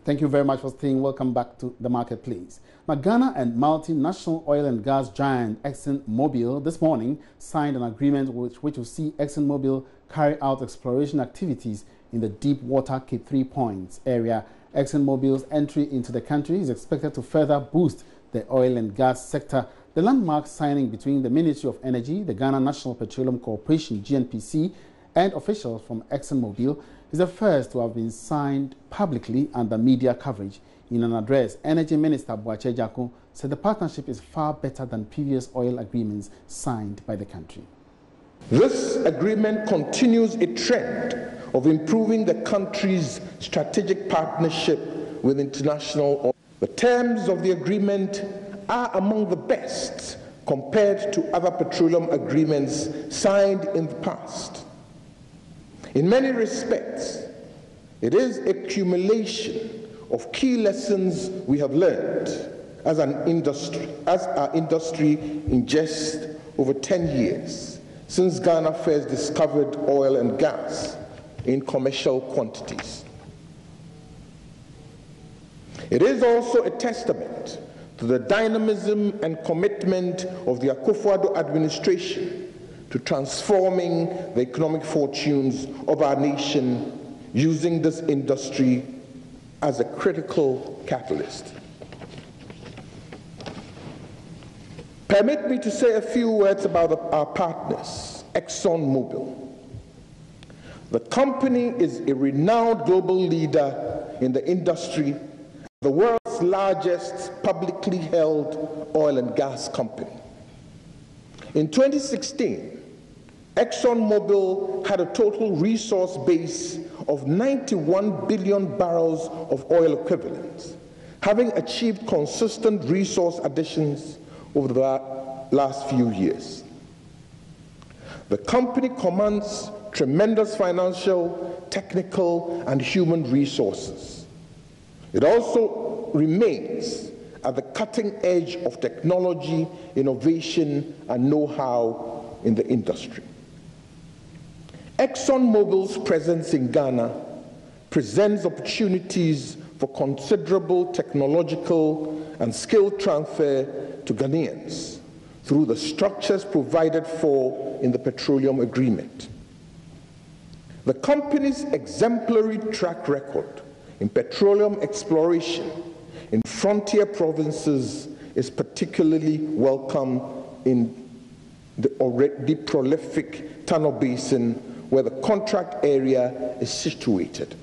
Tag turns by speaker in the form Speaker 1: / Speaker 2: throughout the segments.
Speaker 1: Thank you very much for staying. Welcome back to the marketplace. Now, Ghana and multinational oil and gas giant ExxonMobil this morning signed an agreement which will see ExxonMobil carry out exploration activities in the deep water Cape 3 Points area. ExxonMobil's entry into the country is expected to further boost the oil and gas sector. The landmark signing between the Ministry of Energy, the Ghana National Petroleum Corporation, GNPC, and officials from ExxonMobil is the first to have been signed publicly under media coverage. In an address, Energy Minister Boakye Agyarko said the partnership is far better than previous oil agreements signed by the country.
Speaker 2: This agreement continues a trend of improving the country's strategic partnership with international oil. The terms of the agreement are among the best compared to other petroleum agreements signed in the past. In many respects, it is a accumulation of key lessons we have learned as our industry in just over 10 years since Ghana first discovered oil and gas in commercial quantities. It is also a testament to the dynamism and commitment of the Akufo-Addo administration to transforming the economic fortunes of our nation using this industry as a critical catalyst. Permit me to say a few words about our partners, ExxonMobil. The company is a renowned global leader in the industry, the world's largest publicly held oil and gas company. In 2016, ExxonMobil had a total resource base of 91 billion barrels of oil equivalent, having achieved consistent resource additions over the last few years. The company commands tremendous financial, technical, and human resources. It also remains at the cutting edge of technology, innovation, and know-how in the industry. ExxonMobil's presence in Ghana presents opportunities for considerable technological and skill transfer to Ghanaians through the structures provided for in the petroleum agreement. The company's exemplary track record in petroleum exploration in frontier provinces is particularly welcome in the already prolific Tano Basin, where the contract area is situated.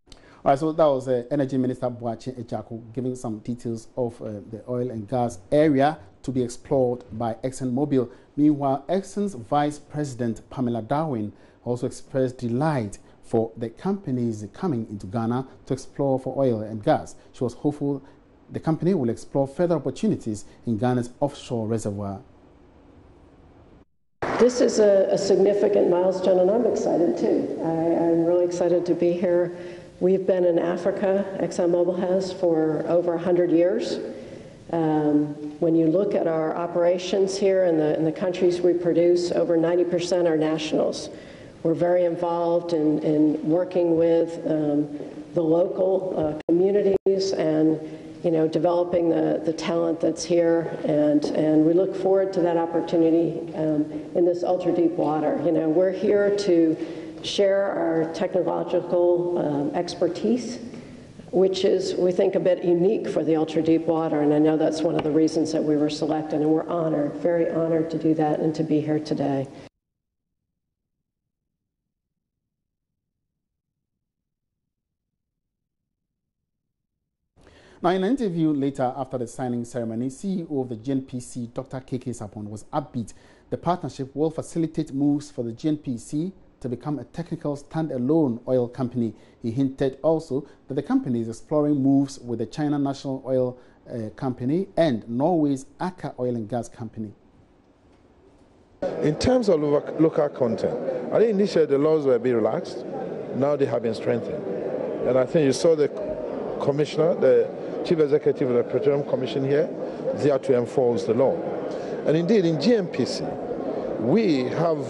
Speaker 1: All right, so that was Energy Minister Boakye Agyarko giving some details of the oil and gas area to be explored by ExxonMobil. Meanwhile, Exxon's Vice President Pamela Darwin also expressed delight for the companies coming into Ghana to explore for oil and gas. She was hopeful the company will explore further opportunities in Ghana's offshore reservoir.
Speaker 3: This is a significant milestone, and I'm excited too. I'm really excited to be here. We've been in Africa, ExxonMobil has, for over 100 years. When you look at our operations here in the countries we produce, over 90% are nationals. We're very involved in working with the local communities and developing the talent that's here, and we look forward to that opportunity in this ultra-deep water. We're here to share our technological expertise, which is, we think, a bit unique for the ultra-deep water, and I know that's one of the reasons that we were selected, and we're honored, very honored to do that and to be here today.
Speaker 1: Now, in an interview later after the signing ceremony, CEO of the GNPC, Dr. KK Sapon, was upbeat. The partnership will facilitate moves for the GNPC to become a technical standalone oil company. He hinted also that the company is exploring moves with the China National Oil Company and Norway's Aker Oil and Gas Company.
Speaker 4: In terms of local content, I think initially the laws were a bit relaxed. Now they have been strengthened. And I think you saw the commissioner, the chief executive of the Petroleum Commission here, there to enforce the law. And indeed, in GNPC, we have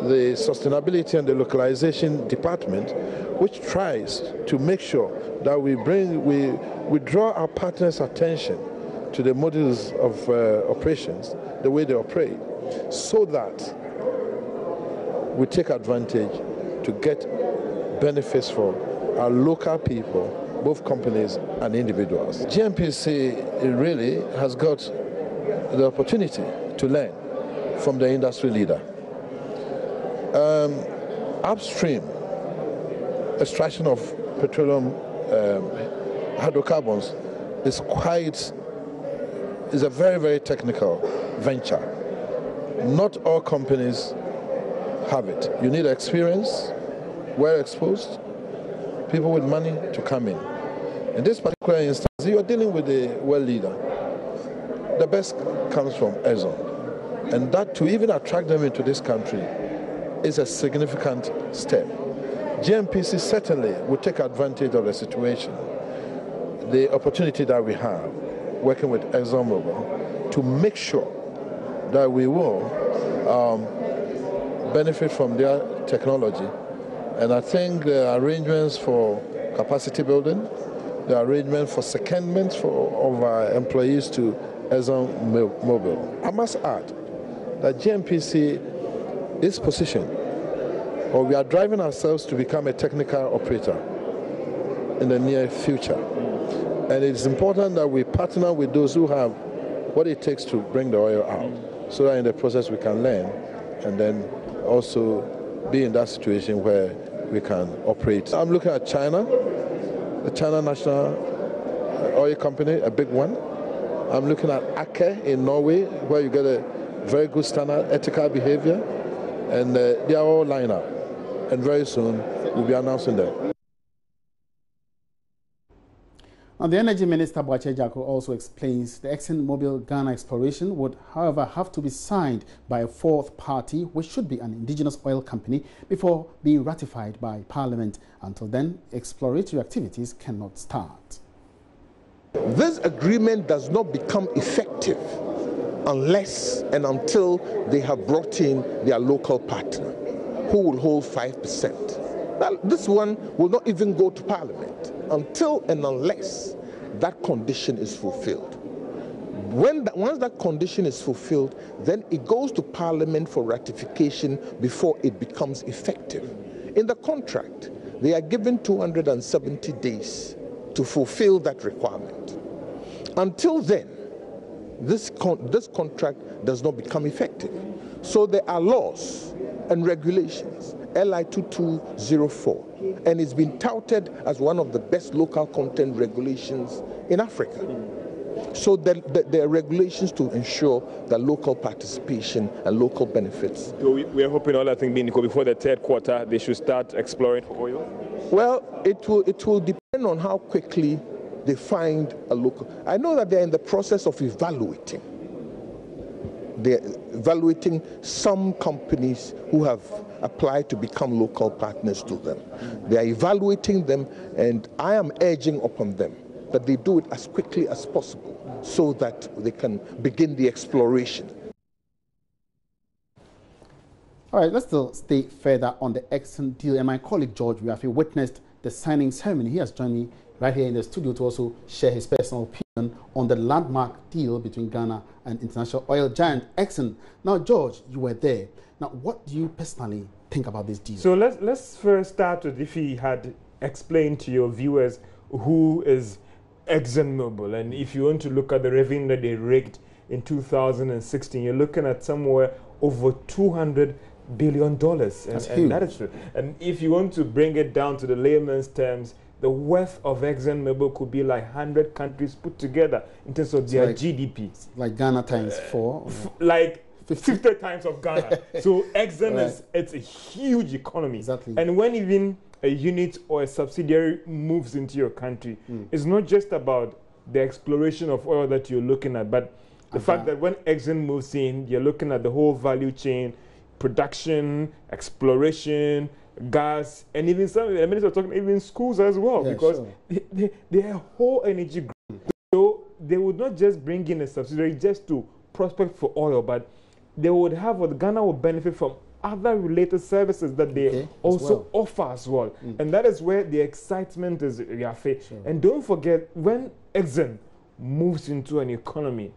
Speaker 4: the Sustainability and the Localization Department, which tries to make sure that we draw our partners' attention to the models of operations, the way they operate, so that we take advantage to get benefits for our local people, both companies and individuals. GNPC really has got the opportunity to learn from the industry leader. Upstream extraction of petroleum hydrocarbons is a very, very technical venture. Not all companies have it. You need experience, well exposed, people with money to come in. In this particular instance, you are dealing with a well leader. The best comes from Exxon. And that to even attract them into this country is a significant step. GNPC certainly will take advantage of the situation, the opportunity that we have working with ExxonMobil to make sure that we will benefit from their technology. And I think the arrangements for capacity building, the arrangement for secondment of our employees to ExxonMobil. I must add that GNPC is positioned, or we are driving ourselves to become a technical operator in the near future. And it's important that we partner with those who have what it takes to bring the oil out, so that in the process we can learn and then also be in that situation where we can operate. I'm looking at China, the China National Oil Company, a big one. I'm looking at Aker in Norway, where you get a very good standard ethical behavior, and they are all lined up. And very soon we'll be announcing them.
Speaker 1: Now, the Energy Minister, Boakye Jako, also explains the ExxonMobil Ghana exploration would, however, have to be signed by a fourth party, which should be an indigenous oil company, before being ratified by Parliament. Until then, exploratory activities cannot start.
Speaker 2: This agreement does not become effective unless and until they have brought in their local partner, who will hold 5%. Now, this one will not even go to Parliament until and unless that condition is fulfilled. Once that condition is fulfilled, then it goes to Parliament for ratification before it becomes effective. In the contract, they are given 270 days to fulfill that requirement. Until then, this contract does not become effective. So there are laws and regulations, LI 2204, and it's been touted as one of the best local content regulations in Africa. So there are regulations to ensure that local participation and local benefits.
Speaker 5: So we are hoping all that thing being equal, before the third quarter, they should start exploring for oil? Well,
Speaker 2: it will depend on how quickly they find a local. I know that they're in the process of evaluating. They're evaluating some companies who have applied to become local partners to them. They are evaluating them, and I am urging upon them that they do it as quickly as possible so that they can begin the exploration.
Speaker 1: All right, let's still stay further on the Exxon deal. And my colleague George Wiafi witnessed the signing ceremony. He has joined me right here in the studio to also share his personal opinion on the landmark deal between Ghana and international oil giant Exxon. Now, George, you were there. Now, what do you personally think about this deal?
Speaker 5: So let's first start with, if he had explained to your viewers who is ExxonMobil, and if you want to look at the revenue that they raked in 2016, you're looking at somewhere over $200 billion. And that is true. And if you want to bring it down to the layman's terms, the worth of ExxonMobil could be like 100 countries put together in terms of their GDP.
Speaker 1: Like Ghana times 4?
Speaker 5: Like 50 times of Ghana. So Exxon it's a huge economy.
Speaker 1: Exactly.
Speaker 5: And when even a unit or a subsidiary moves into your country, it's not just about the exploration of oil that you're looking at, but the fact that when Exxon moves in, you're looking at the whole value chain, production, exploration, gas, and even some of the ministers are talking even schools as well, because they are a whole energy group. So they would not just bring in a subsidiary just to prospect for oil, but they would have what Ghana would benefit from other related services that they also offer as well. And that is where the excitement is, Yafe.
Speaker 1: Sure.
Speaker 5: And don't forget, when Exxon moves into an economy,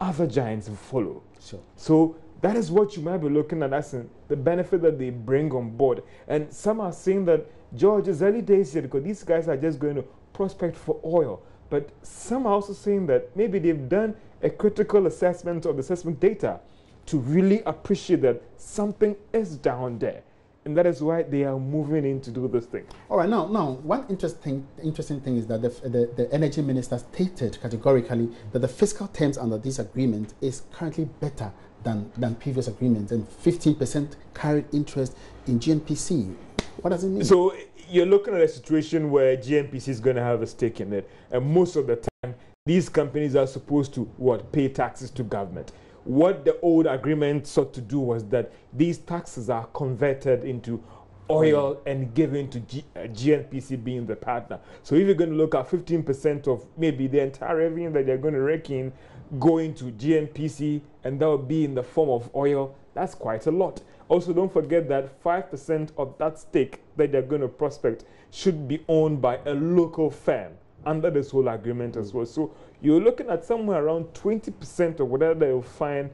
Speaker 5: other giants follow.
Speaker 1: Sure.
Speaker 5: So that is what you might be looking at as in the benefit that they bring on board. And some are saying that, George, it's early days here because these guys are just going to prospect for oil. But some are also saying that maybe they've done a critical assessment of the assessment data to really appreciate that something is down there. And that is why they are moving in to do this thing.
Speaker 1: All right, now one interesting thing is that the energy minister stated categorically that the fiscal terms under this agreement is currently better than previous agreements, and 15% carried interest in GNPC. What does it mean?
Speaker 5: So you're looking at a situation where GNPC is going to have a stake in it, and most of the time these companies are supposed to pay taxes to government. What the old agreement sought to do was that these taxes are converted into oil and given to GNPC being the partner. So if you're going to look at 15% of maybe the entire revenue that they're going to rake in going to GNPC, and that will be in the form of oil, that's quite a lot. Also, don't forget that 5% of that stake that they're going to prospect should be owned by a local firm under this whole agreement as well. So you're looking at somewhere around 20% of whatever they'll find.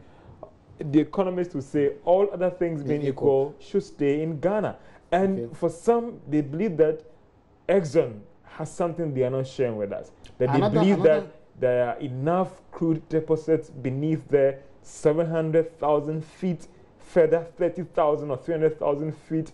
Speaker 5: The economists will say all other things being equal should stay in Ghana. And for some, they believe that Exxon has something they are not sharing with us. That they believe that there are enough crude deposits beneath there, 700,000 feet, further 30,000 or 300,000 feet,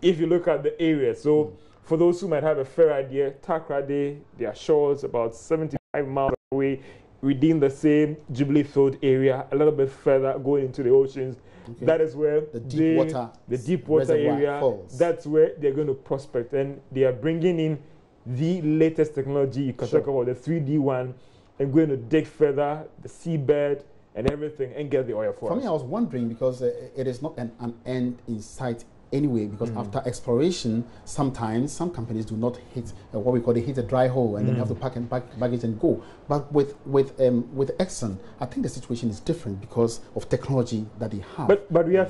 Speaker 5: if you look at the area. So for those who might have a fair idea, Takrady, their shores about 75 miles away, within the same Jubilee Field area, a little bit further going into the oceans. Okay. That is where the deep water area falls. That's where they're going to prospect, and they are bringing in the latest technology. You can talk about the 3D one, and going to dig further the seabed and everything and get the oil for us.
Speaker 1: For me, I was wondering, because it is not an end in sight anyway, because after exploration, sometimes some companies do not hit what we call, they hit a dry hole, and then you have to pack and baggage and go. But with Exxon, I think the situation is different because of technology that they have.
Speaker 5: But we are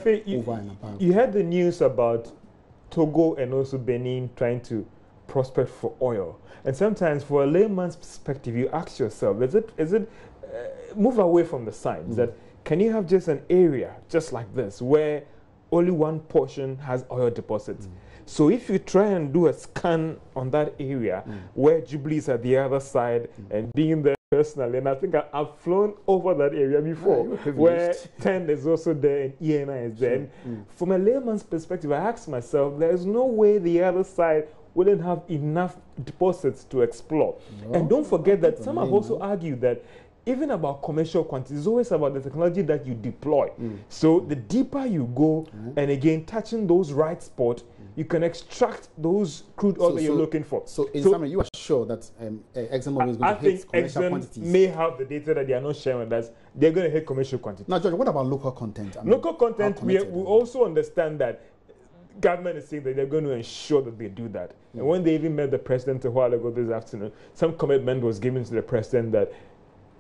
Speaker 5: you heard the news about Togo and also Benin trying to prospect for oil, and sometimes for a layman's perspective, you ask yourself, is it move away from the science that can you have just an area just like this where only one portion has oil deposits? So if you try and do a scan on that area where Jubilee is at the other side, and being there personally, and I think I've flown over that area before, where TEN is also there and ENI is there. From a layman's perspective, I asked myself, there's no way the other side wouldn't have enough deposits to explore. And don't forget that some have also argued that even about commercial quantities, it's always about the technology that you deploy. So the deeper you go, and again, touching those right spots, you can extract those crude oil that you're looking for.
Speaker 1: So in summary, you are sure that ExxonMobil is going to hit commercial quantities?
Speaker 5: May have the data that they are not sharing with us. They're going to hit commercial quantities.
Speaker 1: Now, George, what about local content?
Speaker 5: Local content, we also understand that government is saying that they're going to ensure that they do that. And when they even met the president a while ago this afternoon, some commitment was given to the president that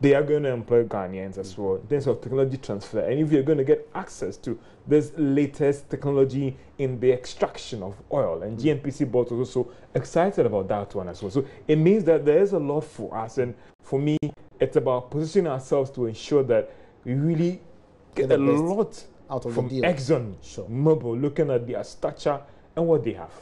Speaker 5: they are going to employ Ghanaians as well in terms of technology transfer. And if you're going to get access to this latest technology in the extraction of oil, and GNPC board was also excited about that one as well. So it means that there is a lot for us. And for me, it's about positioning ourselves to ensure that we really get a lot out of from Exxon Mobil, looking at their stature and what they have.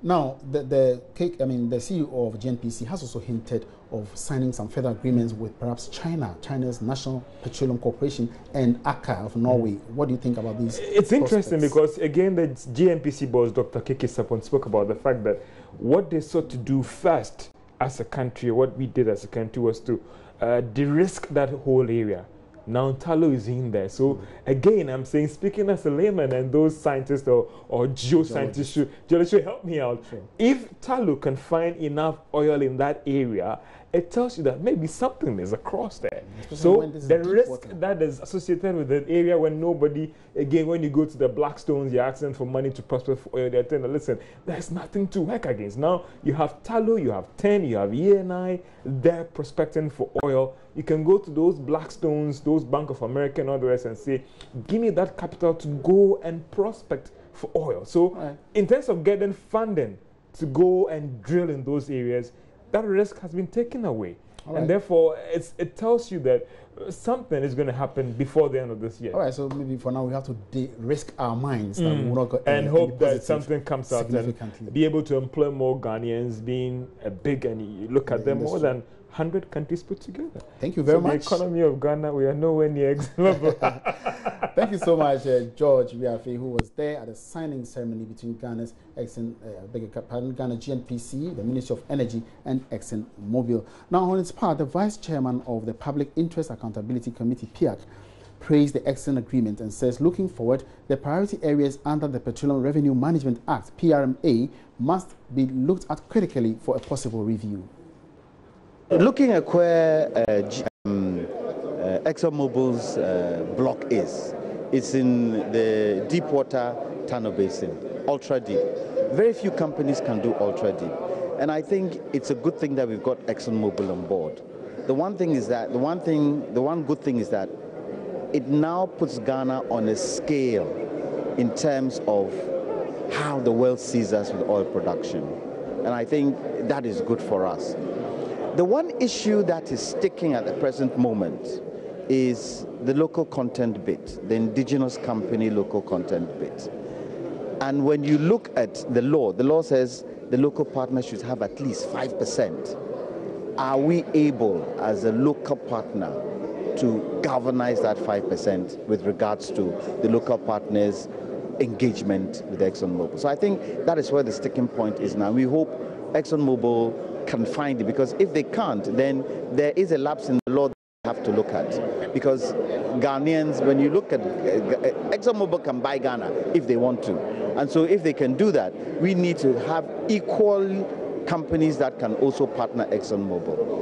Speaker 1: Now, the CEO of GNPC has also hinted of signing some further agreements with perhaps China's National Petroleum Corporation and Aker of Norway. What do you think about these?
Speaker 5: It's interesting because, again, the GNPC boss, Dr. Keke Sapon, spoke about the fact that what they sought to do first as a country, what we did as a country, was to de-risk that whole area. Now Tullow is in there. So again, I'm saying, speaking as a layman, and those scientists or geoscientists should help me out. If Tullow can find enough oil in that area it tells you that maybe something is across there.
Speaker 1: Especially
Speaker 5: So the risk that is associated with the area when nobody, again, when you go to the Blackstones, you're asking for money to prospect for oil, they're telling you, listen, there's nothing to work against. Now, you have Tallow, you have TEN, you have ENI, they're prospecting for oil. You can go to those Blackstones, those Bank of America and all the rest and say, give me that capital to go and prospect for oil. So in terms of getting funding to go and drill in those areas, that risk has been taken away. And therefore, it tells you that something is going to happen before the end of this year.
Speaker 1: All right, so maybe for now we have to risk our minds that we will not go
Speaker 5: and hope that something comes out and be able to employ more Ghanaians, being a big, and you look at them, more than 100 countries put together.
Speaker 1: Thank you very much.
Speaker 5: The economy of Ghana, we are nowhere near example.
Speaker 1: Thank you so much, George Biafe, who was there at the signing ceremony between Ghana GNPC, the Ministry of Energy, and Exxon Mobil. Now, on its part, the Vice Chairman of the Public Interest Accountability Committee, PIAC, praised the Exxon agreement and says, looking forward, the priority areas under the Petroleum Revenue Management Act, PRMA, must be looked at critically for a possible review.
Speaker 6: Looking at where ExxonMobil's block is, it's in the deepwater Tano Basin, ultra deep. Very few companies can do ultra deep, and I think it's a good thing that we've got ExxonMobil on board. The one good thing is that it now puts Ghana on a scale in terms of how the world sees us with oil production, and I think that is good for us. The one issue that is sticking at the present moment is the local content bit, the indigenous company local content bit. And when you look at the law says the local partner should have at least 5%. Are we able, as a local partner, to galvanize that 5% with regards to the local partners' engagement with ExxonMobil? So I think that is where the sticking point is now. We hope ExxonMobil can find it, because if they can't, then there is a lapse in the law that we have to look at. Because Ghanaians, when you look at ExxonMobil can buy Ghana if they want to. And so if they can do that, we need to have equal companies that can also partner ExxonMobil.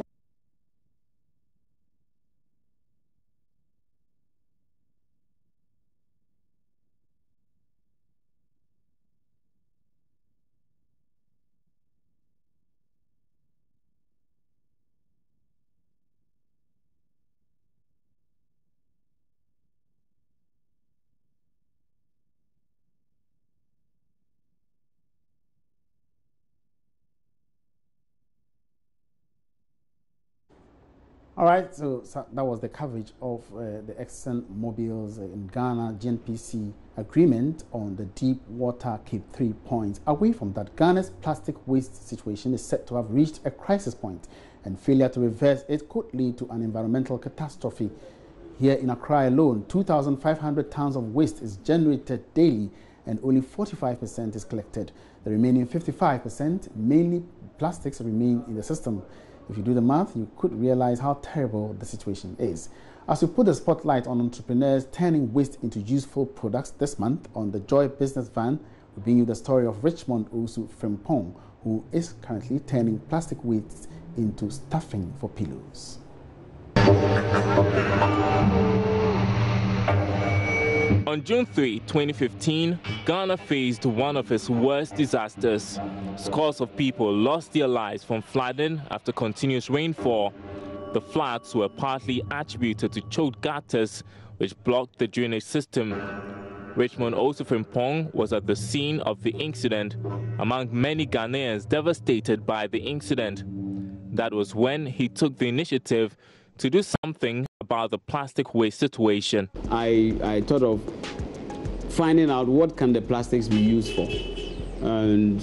Speaker 1: All right, so that was the coverage of the ExxonMobil's in Ghana GNPC agreement on the deep water Cape 3 point. Away from that, Ghana's plastic waste situation is set to have reached a crisis point, and failure to reverse it could lead to an environmental catastrophe. Here in Accra alone, 2,500 tons of waste is generated daily, and only 45% is collected. The remaining 55%, mainly plastics, remain in the system. If you do the math, you could realize how terrible the situation is. As we put the spotlight on entrepreneurs turning waste into useful products this month on the Joy Business Van, we bring you the story of Richmond Osu Frimpong, who is currently turning plastic waste into stuffing for pillows.
Speaker 7: On June 3, 2015, Ghana faced one of its worst disasters. Scores of people lost their lives from flooding after continuous rainfall. The floods were partly attributed to choked gutters which blocked the drainage system. Richmond Osu Frimpong was at the scene of the incident, among many Ghanaians devastated by the incident. That was when he took the initiative to do something about the plastic waste situation.
Speaker 8: I thought of finding out what can the plastics be used for, and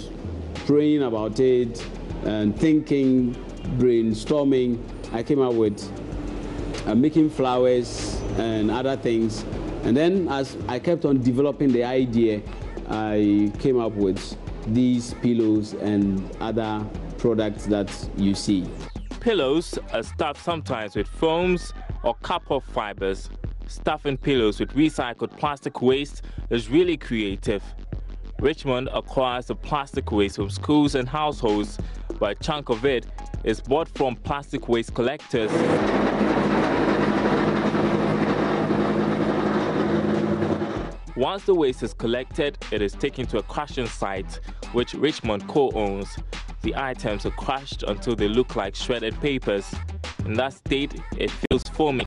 Speaker 8: praying about it and thinking, brainstorming. I came up with making flowers and other things, and then as I kept on developing the idea, I came up with these pillows and other products that you see.
Speaker 7: Pillows are stuffed sometimes with foams or couple fibers. Stuffing pillows with recycled plastic waste is really creative. Richmond acquires the plastic waste from schools and households but a chunk of it is bought from plastic waste collectors. Once the waste is collected, it is taken to a crushing site, which Richmond co-owns. The items are crushed until they look like shredded papers. In that state, it feels foamy.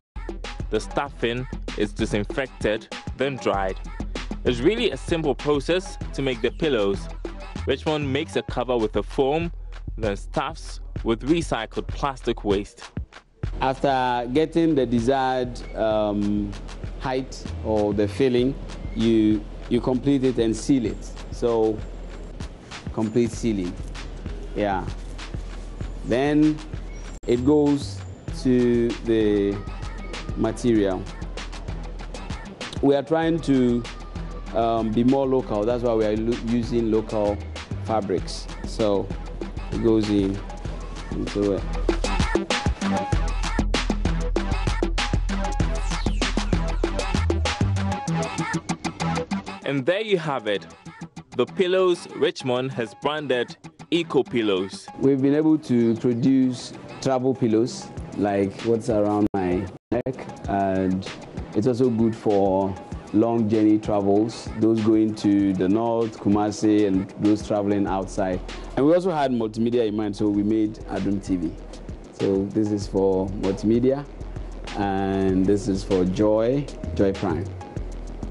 Speaker 7: The stuffing is disinfected, then dried. It's really a simple process to make the pillows. Richmond makes a cover with a foam, then stuffs with recycled plastic waste.
Speaker 8: After getting the desired height or the filling, you complete it and seal it. So, complete sealing. Yeah. Then it goes to the material. We are trying to be more local. That's why we are using local fabrics. So it goes into it.
Speaker 7: And there you have it. The pillows Richmond has branded Eco Pillows.
Speaker 8: We've been able to produce travel pillows like what's around my neck, and it's also good for long journey travels, those going to the north, Kumasi, and those traveling outside. And we also had multimedia in mind, so we made Adum TV. So this is for multimedia, and this is for Joy Prime.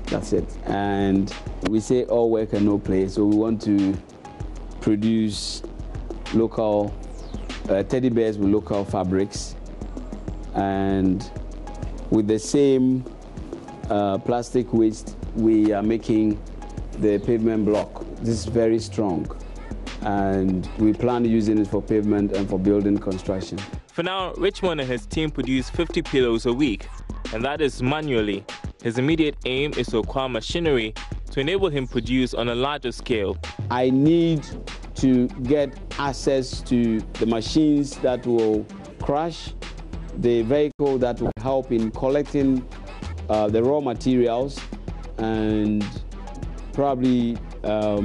Speaker 8: That's it. And we say all work and no play, so we want to produce local teddy bears with local fabrics, and with the same plastic waste, we are making the pavement block. This is very strong, and we plan using it for pavement and for building construction.
Speaker 7: For now, Richmond and his team produce 50 pillows a week, and that is manually. His immediate aim is to acquire machinery to enable him produce on a larger scale.
Speaker 8: I need to get access to the machines that will crush, the vehicle that will help in collecting the raw materials, and probably a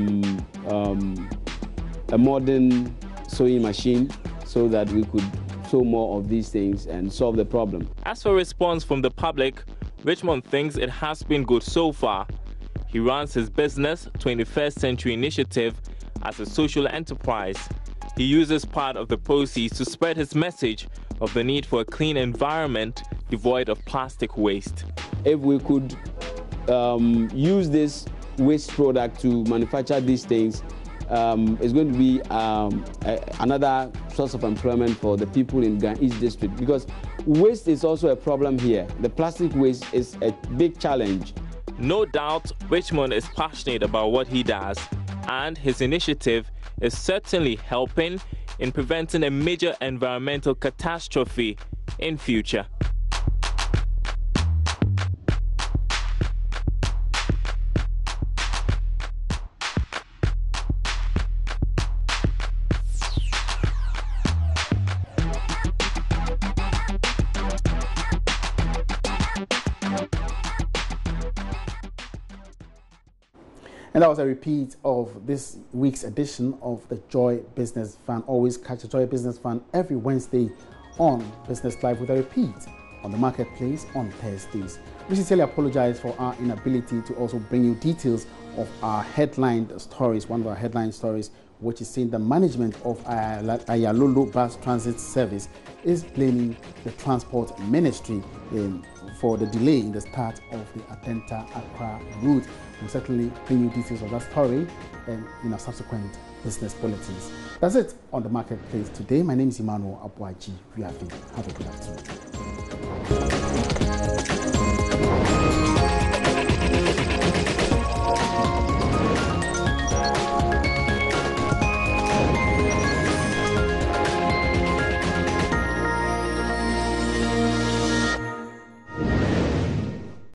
Speaker 8: modern sewing machine so that we could sew more of these things and solve the problem.
Speaker 7: As for response from the public, Richmond thinks it has been good so far. He runs his business, 21st Century Initiative, as a social enterprise. He uses part of the proceeds to spread his message of the need for a clean environment devoid of plastic waste.
Speaker 8: If we could use this waste product to manufacture these things, it's going to be another source of employment for the people in East District, because waste is also a problem here. The plastic waste is a big challenge.
Speaker 7: No doubt, Richmond is passionate about what he does, and his initiative is certainly helping in preventing a major environmental catastrophe in future.
Speaker 1: And that was a repeat of this week's edition of the Joy Business Fund. Always catch the Joy Business Fund every Wednesday on Business Live, with a repeat on the marketplace on Thursdays. We sincerely apologize for our inability to also bring you details of our headline stories. One of our headline stories, which is saying the management of Ayalolo Bus Transit Service is blaming the Transport Ministry for the delay in the start of the Atenta-Accra route. We'll certainly bring you details of that story in our subsequent business bulletins. That's it on the marketplace today. My name is Emmanuel Abuaji. Have a good afternoon.